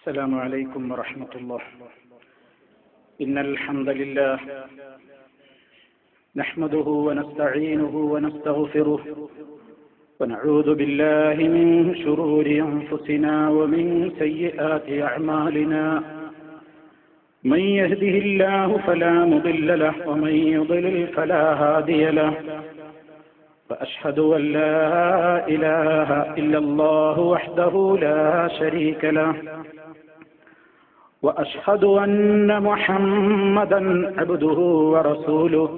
السلام عليكم ورحمة الله. إن الحمد لله نحمده ونستعينه ونستغفره ونعوذ بالله من شرور أنفسنا ومن سيئات أعمالنا. من يهده الله فلا مضل له ومن يضلل فلا هادي له. فأشهد أن لا إله إلا الله وحده لا شريك له وأشهد أن محمدا عبده ورسوله.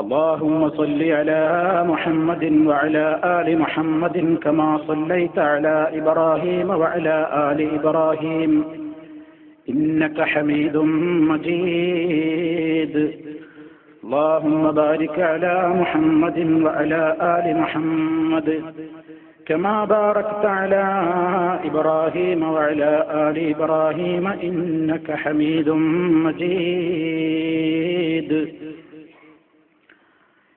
اللهم صل على محمد وعلى آل محمد كما صليت على إبراهيم وعلى آل إبراهيم إنك حميد مجيد. اللهم بارك على محمد وعلى آل محمد كما باركت على إبراهيم وعلى آل إبراهيم إنك حميد مجيد.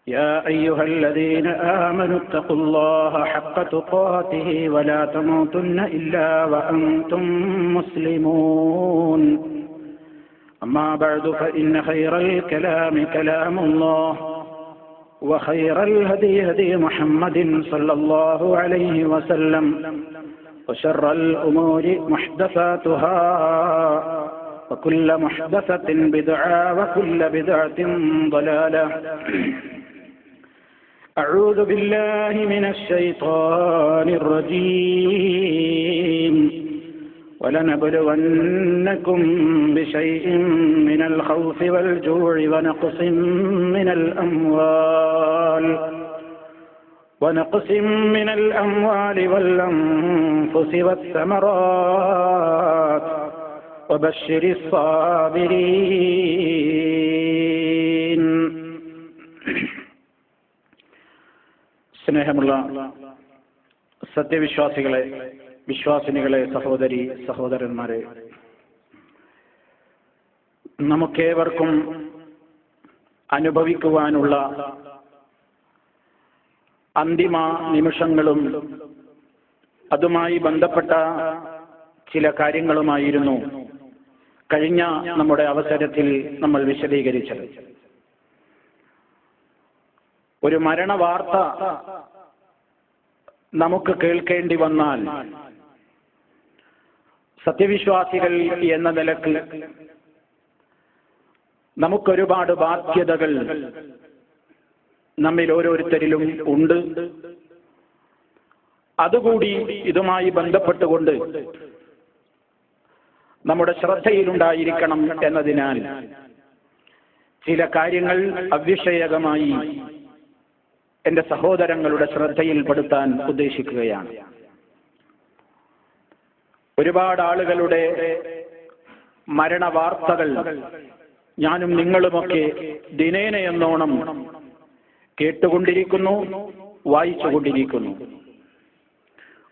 يا أيها الذين آمنوا اتقوا الله حق تقاته ولا تموتن إلا وأنتم مسلمون. أما بعد فإن خير الكلام كلام الله وخير الهدي هدي محمد صلى الله عليه وسلم وشر الأمور محدثاتها وكل محدثة بدعة وكل بدعة ضلالة. أعوذ بالله من الشيطان الرجيم. ولنبلونكم بشيء من الخوف والجوع ونقص من الأموال والأنفس والثمرات وبشر الصابرين. സ്നേഹമുള്ള സത്യവിശ്വാസികളെ, വിശ്വാസിനികളെ, സഹോദരി സഹോദരന്മാരെ, നമുക്കേവർക്കും അനുഭവിക്കുവാനുള്ള അന്തിമ നിമിഷങ്ങളും അതുമായി ബന്ധപ്പെട്ട ചില കാര്യങ്ങളുമായിരുന്നു കഴിഞ്ഞ നമ്മുടെ അവസരത്തിൽ നമ്മൾ വിശദീകരിച്ചത്. ഒരു മരണവാർത്ത നമുക്ക് കേൾക്കേണ്ടി വന്നാൽ സത്യവിശ്വാസികൾ എന്ന നിലക്ക് നമുക്കൊരുപാട് ബാധ്യതകൾ നമ്മിൽ ഓരോരുത്തരിലും ഉണ്ട്. അതുകൂടി ഇതുമായി ബന്ധപ്പെട്ടുകൊണ്ട് നമ്മുടെ ശ്രദ്ധയിലുണ്ടായിരിക്കണം എന്നതിനാൽ ചില കാര്യങ്ങൾ അവിഷയകമായി എന്റെ സഹോദരങ്ങളുടെ ശ്രദ്ധയിൽപ്പെടുത്താൻ ഉദ്ദേശിക്കുകയാണ്. ഒരുപാട് ആളുകളുടെ മരണവാർത്തകൾ ഞാനും നിങ്ങളുമൊക്കെ ദിനേനയെന്നോണം കേട്ടുകൊണ്ടിരിക്കുന്നു, വായിച്ചുകൊണ്ടിരിക്കുന്നു.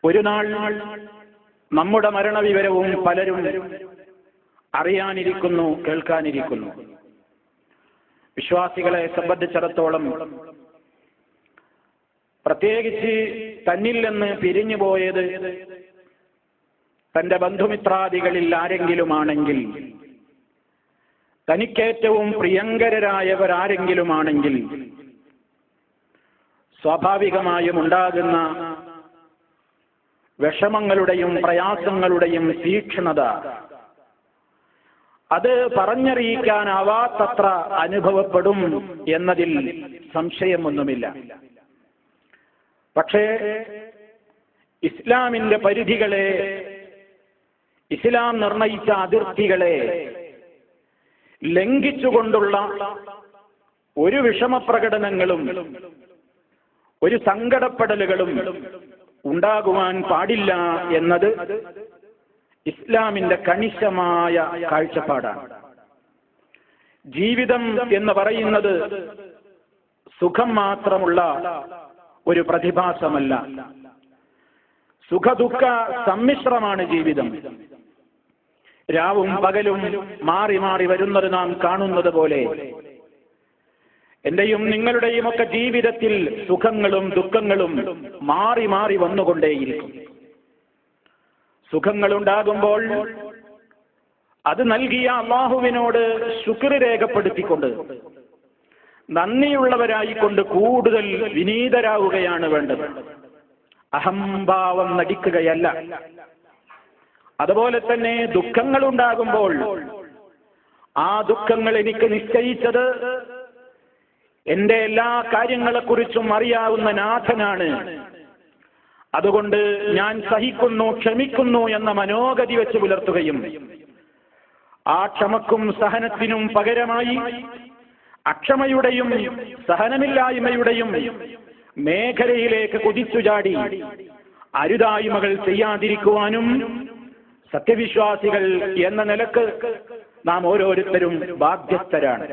ഒരു നാൾ നമ്മുടെ മരണവിവരവും പലരും അറിയാനിരിക്കുന്നു, കേൾക്കാനിരിക്കുന്നു. വിശ്വാസികളെ സംബന്ധിച്ചിടത്തോളം പ്രത്യേകിച്ച് തന്നിൽ നിന്ന് പിരിഞ്ഞുപോയത് തന്റെ ബന്ധുമിത്രാദികളിൽ ആരെങ്കിലുമാണെങ്കിൽ, തനിക്കേറ്റവും പ്രിയങ്കരായവരാരെങ്കിലുമാണെങ്കിൽ സ്വാഭാവികമായും ഉണ്ടാകുന്ന വിഷമങ്ങളുടെയും പ്രയാസങ്ങളുടെയും തീക്ഷ്ണത അത് പറഞ്ഞറിയിക്കാനാവാത്തത്ര അനുഭവപ്പെടും എന്നതിൽ സംശയമൊന്നുമില്ല. പക്ഷേ ഇസ്ലാമിന്റെ പരിധികളെ, ഇസ്ലാം നിർണയിച്ച അതിർത്തികളെ ലംഘിച്ചുകൊണ്ടുള്ള ഒരു വിഷമപ്രകടനങ്ങളും ഒരു സങ്കടപ്പെടലുകളും ഉണ്ടാകുവാൻ പാടില്ല എന്നത് ഇസ്ലാമിന്റെ കണിശമായ കാഴ്ചപ്പാടാണ്. ജീവിതം എന്ന് പറയുന്നത് സുഖം മാത്രമുള്ള ഒരു പ്രതിഭാസമല്ല. സുഖദുഃഖ സമ്മിശ്രമാണ് ജീവിതം. രാവും പകലും മാറി മാറി വരുന്നത് നാം കാണുന്നത് പോലെ എന്റെയും നിങ്ങളുടെയും ഒക്കെ ജീവിതത്തിൽ സുഖങ്ങളും ദുഃഖങ്ങളും മാറി മാറി വന്നുകൊണ്ടേയിരിക്കും. സുഖങ്ങളുണ്ടാകുമ്പോൾ അത് നൽകിയ അള്ളാഹുവിനോട് ശുക്ർ രേഖപ്പെടുത്തിക്കൊണ്ട് നന്ദിയുള്ളവരായിക്കൊണ്ട് കൂടുതൽ വിനീതരാവുകയാണ് വേണ്ടത്. അഹംഭാവം നടിക്കുകയല്ല. അതുപോലെ തന്നെ ദുഃഖങ്ങളുണ്ടാകുമ്പോൾ ആ ദുഃഖങ്ങൾ എനിക്ക് നിശ്ചയിച്ചത് എന്റെ എല്ലാ കാര്യങ്ങളെക്കുറിച്ചും അറിയാവുന്ന നാഥനാണ്. അതുകൊണ്ട് ഞാൻ സഹിക്കുന്നു, ക്ഷമിക്കുന്നു എന്ന മനോഗതി വെച്ച് പുലർത്തുകയും ആ ക്ഷമക്കും സഹനത്തിനും പകരമായി അക്ഷമയുടെയും സഹനമില്ലായ്മയുടെയും മേഖലയിലേക്ക് കുതിച്ചുചാടി അരുതായ്മകൾ ചെയ്യാതിരിക്കുവാനും സത്യവിശ്വാസികൾ എന്ന നിലക്ക് നാം ഓരോരുത്തരും ബാധ്യസ്ഥരാണ്.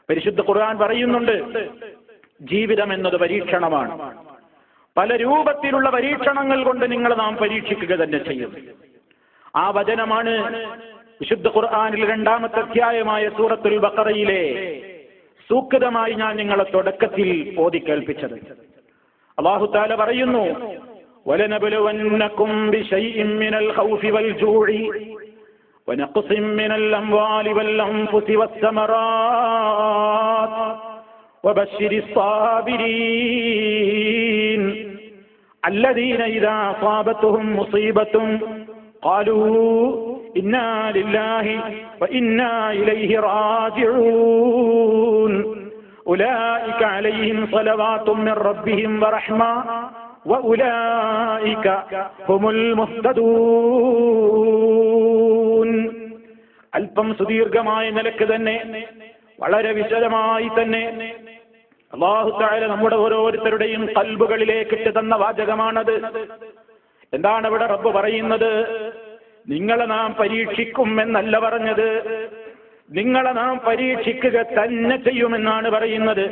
പരിശുദ്ധ ഖുർആൻ പറയുന്നുണ്ട്, ജീവിതം എന്നത് പരീക്ഷണമാണ്. പല രൂപത്തിലുള്ള പരീക്ഷണങ്ങൾ കൊണ്ട് നാം പരീക്ഷിക്കുക തന്നെ ചെയ്യും. ആ വചനമാണ് വിശുദ്ധ ഖുർആനിൽ 2-ാമത്തെ അധ്യായമായ സൂറത്തുൽ ബഖറയിലെ സൂക്തമായി ഞാൻ നിങ്ങളെ തുടക്കത്തിൽ ഓതി കേൾപ്പിച്ചത്. അല്ലാഹു തആല പറയുന്നു, വലനബ്ലുവന്നകും ബിശൈഇൻ മിനൽ ഖൗഫി വൽ ജൂഇ വനഖ്സിൻ മിനൽ അംവാലി വൽ അൻഫുസി വസ്സമറാത്ത് വബശ്ശിരിസ് സാബിരീൻ അല്ലദീന ഇദാ അസാബത്തുഹും മുസീബത്തുൻ ഖാലൂ ഇന്നാ ലില്ലാഹി വഇന്നാ ഇലൈഹി റാജിഊൻ ഉലൈക അലൈഹിം സ്വലവാത്തും മിർ റബ്ബിഹിം വറഹ്മ വഉലൈക ഹുമുൽ മുഹ്തദൂൻ. അല്പം സുദീർഘമായ നിലക്ക് തന്നെ വളരെ വിശദമായി തന്നെ അല്ലാഹു തആല നമ്മുടെ ഓരോരുത്തരുടെയും ഖൽബുകളിലേക്ക് ഇട്ട് തന്ന വാചകമാണത്. എന്താണ് ഇവിടെ റബ്ബ് പറയുന്നത്? നിങ്ങളെ നാം പരീക്ഷിക്കും എന്നല്ല പറഞ്ഞത്, നിങ്ങളെ നാം പരീക്ഷിക്കുക തന്നെ ചെയ്യുമെന്നാണ് പറയുന്നത്.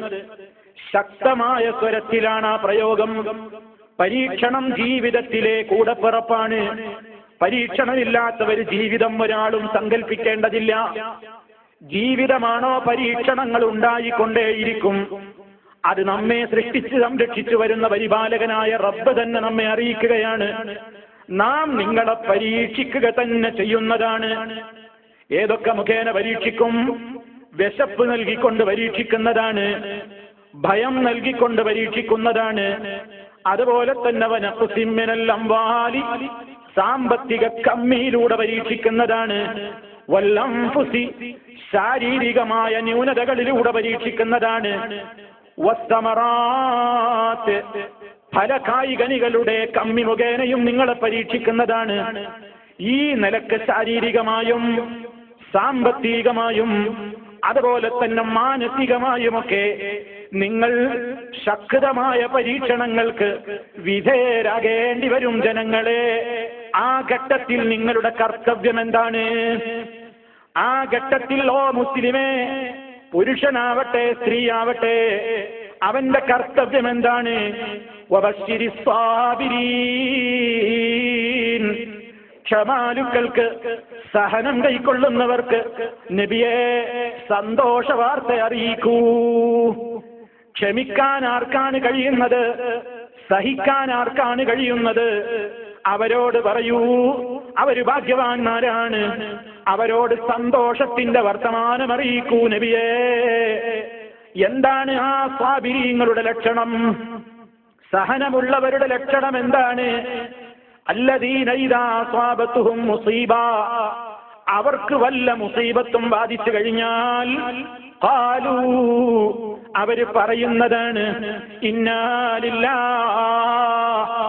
ശക്തമായ സ്വരത്തിലാണ് ആ പ്രയോഗം. പരീക്ഷണം ജീവിതത്തിലെ കൂടപ്പിറപ്പാണ്. പരീക്ഷണമില്ലാത്തവർ ജീവിതം ഒരാളും സങ്കല്പിക്കേണ്ടതില്ല. ജീവിതമാണോ പരീക്ഷണങ്ങൾ ഉണ്ടായിക്കൊണ്ടേയിരിക്കും. അത് നമ്മെ സൃഷ്ടിച്ച് സംരക്ഷിച്ചു വരുന്ന പരിപാലകനായ റബ്ബ് തന്നെ നമ്മെ അറിയിക്കുകയാണ്, നാം നിങ്ങളെ പരീക്ഷിക്കുക തന്നെ ചെയ്യുന്നതാണ്. ഏതൊക്കെ മുഖേന പരീക്ഷിക്കും? വിശപ്പ് നൽകിക്കൊണ്ട് പരീക്ഷിക്കുന്നതാണ്, ഭയം നൽകിക്കൊണ്ട് പരീക്ഷിക്കുന്നതാണ്. അതുപോലെ തന്നെ വനഖ്സിൻ മിനൽ അംവാലി, സാമ്പത്തിക കമ്മിയിലൂടെ പരീക്ഷിക്കുന്നതാണ്. വൽ അൻഫുസി, ശാരീരികമായ ന്യൂനതകളിലൂടെ പരീക്ഷിക്കുന്നതാണ്. വസ്സമറാത്ത്, ഫലകായികനികളുടെ കമ്മി മുഖേനയും നിങ്ങളെ പരീക്ഷിക്കുന്നതാണ്. ഈ നിലക്ക് ശാരീരികമായും സാമ്പത്തികമായും അതുപോലെ തന്നെ മാനസികമായുമൊക്കെ നിങ്ങൾ ശക്തമായ പരീക്ഷണങ്ങൾക്ക് വിധേയരാകേണ്ടി വരും ജനങ്ങളെ. ആ ഘട്ടത്തിൽ നിങ്ങളുടെ കർത്തവ്യം എന്താണ്? ആ ഘട്ടത്തിൽ ഓ മുസ്ലിമേ, പുരുഷനാവട്ടെ സ്ത്രീയാവട്ടെ, അവന്റെ കർത്തവ്യം എന്താണ്? വബശ്ശിരിസ് സാബിരീൻ, ക്ഷമാലുക്കൾക്ക്, സഹനം കൈക്കൊള്ളുന്നവർക്ക് നബിയെ സന്തോഷ വാർത്ത അറിയിക്കൂ. ക്ഷമിക്കാൻ ആർക്കാണ് കഴിയുന്നത്? സഹിക്കാൻ ആർക്കാണ് കഴിയുന്നത്? അവരോട് പറയൂ, അവര് ഭാഗ്യവാന്മാരാണ്. അവരോട് സന്തോഷത്തിന്റെ വർത്തമാനം അറിയിക്കൂ നബിയേ. എന്താണ് ആ സാബിരീങ്ങളുടെ ലക്ഷണം? സഹനമുള്ളവരുടെ ലക്ഷണം എന്താണ്? അല്ലദീന ഇദാ അസാബത്തുഹും മുസീബ, അവർക്ക് വല്ല മുസീബത്തും ബാധിച്ചു കഴിഞ്ഞാൽ ഖാലൂ, അവര് പറയുന്നതാണ്, ഇന്നാ ലില്ലാഹ്,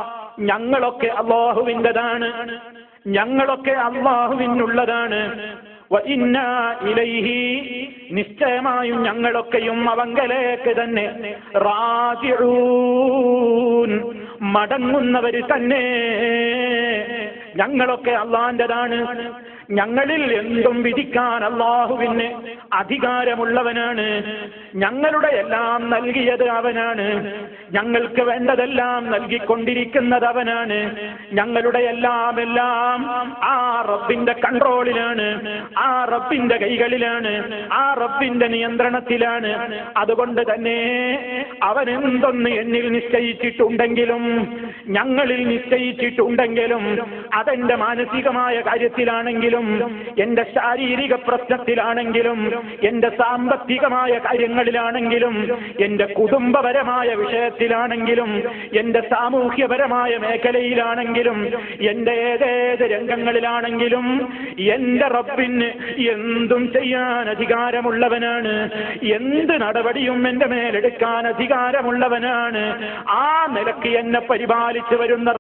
ഞങ്ങളൊക്കെ അല്ലാഹുവിൻ്റെതാണ്, ഞങ്ങളൊക്കെ അല്ലാഹുവിനുള്ളതാണ്. വ ഇന്നാ ഇലൈഹി, നിശ്ചയമായും ഞങ്ങളൊക്കെയും അവങ്കലേക്ക് തന്നെ റാജിഊൻ, മടങ്ങുന്നവര് തന്നെ. ഞങ്ങളൊക്കെ അള്ളാന്റെതാണ്. ഞങ്ങളിൽ എന്തും വിധിക്കാൻ അല്ലാഹുവിന് അധികാരമുള്ളവനാണ്. ഞങ്ങളുടെ എല്ലാം നൽകിയത് അവനാണ്. ഞങ്ങൾക്ക് വേണ്ടതെല്ലാം നൽകിക്കൊണ്ടിരിക്കുന്നത് അവനാണ്. ഞങ്ങളുടെ എല്ലാം ആ റബ്ബിന്റെ കൺട്രോളിലാണ്, ആ റബ്ബിന്റെ കൈകളിലാണ്, ആ റബ്ബിന്റെ നിയന്ത്രണത്തിലാണ്. അതുകൊണ്ട് തന്നെ അവൻ എന്തൊന്ന് എന്നിൽ നിശ്ചയിച്ചിട്ടുണ്ടെങ്കിലും, ഞങ്ങളിൽ നിശ്ചയിച്ചിട്ടുണ്ടെങ്കിലും, അതെന്റെ മാനസികമായ കാര്യത്തിലാണെങ്കിലും, എന്റെ ശാരീരിക പ്രശ്നത്തിലാണെങ്കിലും, എന്റെ സാമ്പത്തികമായ കാര്യങ്ങളിലാണെങ്കിലും, എന്റെ കുടുംബപരമായ വിഷയത്തിലാണെങ്കിലും, എന്റെ സാമൂഹ്യപരമായ മേഖലയിലാണെങ്കിലും, എന്റെ ഏതേത് രംഗങ്ങളിലാണെങ്കിലും എന്റെ റബ്ബിന് എന്തും ചെയ്യാൻ അധികാരമുള്ളവനാണ്. എന്ത് നടപടിയും എന്റെ മേലെടുക്കാൻ അധികാരമുള്ളവനാണ്. ആ നിലയ്ക്ക് എന്നെ പരിപാലിച്ചു വരുന്ന